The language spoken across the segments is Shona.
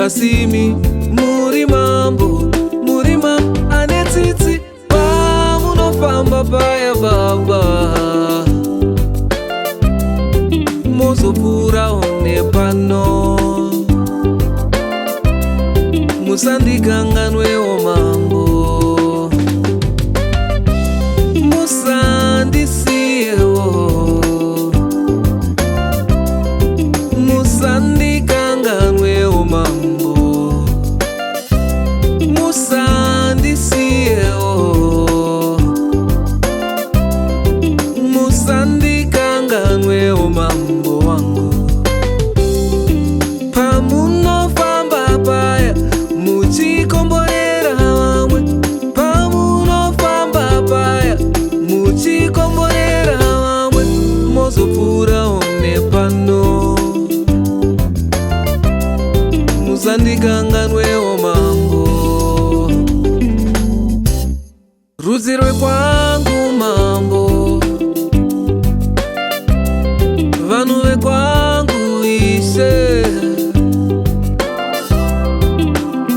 asimi muri mambo ane tsitsi pamunofamba paya baba, muzopfurawo nepano, musandikanganwewo mambo, musandisiyewo, musandikanganwewo mambo, musandisiyewo, musandikanganwewo mambo wangu. Pamunofamba paya muchikomborera vamwe, pamunofamba paya muchikomborera vamwe, mozopfurawo nepano, musandikanganwewo mambo. Rudzi rwekwangu mambo, vanhu vekwangu ishe,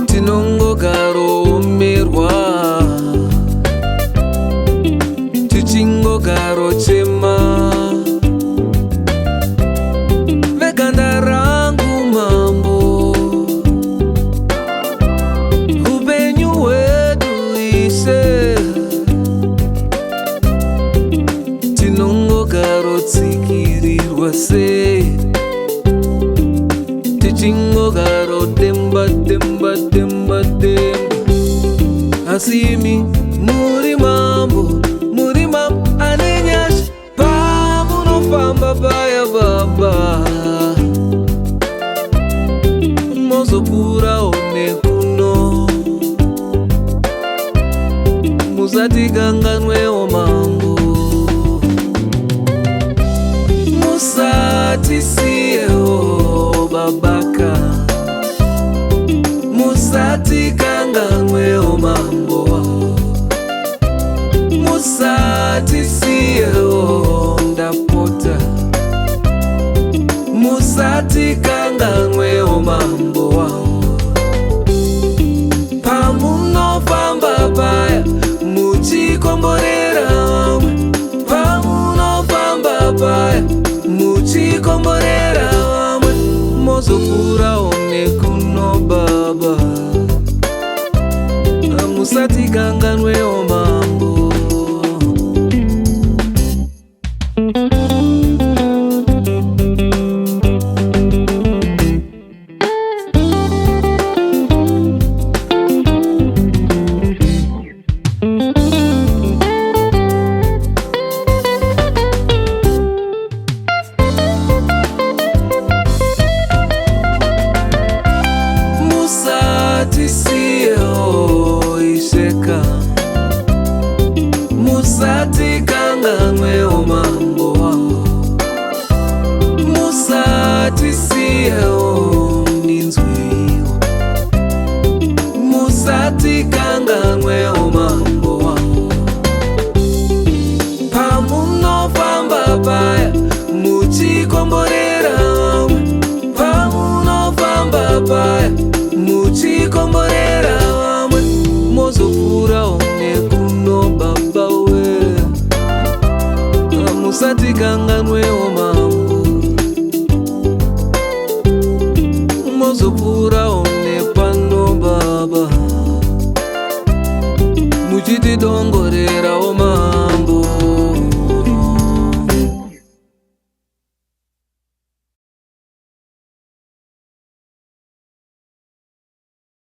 tinongogaromerwa, tichingogarochema, veganda rangu mambo, upenyu hwedu ishe, tinongogarotsikirirwa sei, tichingogarodemba demba demba demba, asimi muri mambo ane nyasha, pamunofamba paya baba, mozopfurawo nekuno, musatikanganwewo mambo, musatisiyewo babaka, musatikanganwewo mambo, musatisiyewo ndapota, musatikanganwewo mambo wangu. Pamunofamba paya muchikomborera vamwe, pamunofamba paya muchikomborera vamwe, mozopfurawo nekuno baba, musatikanganwewo mambo. Musatisiyewo isheka, musatikanganwewo mambo wangu, musatisiyewo ninzwiwo, musatikanganwewo mambo wangu. Pamunofamba paya muchikomborera vamwe, pamunofamba paya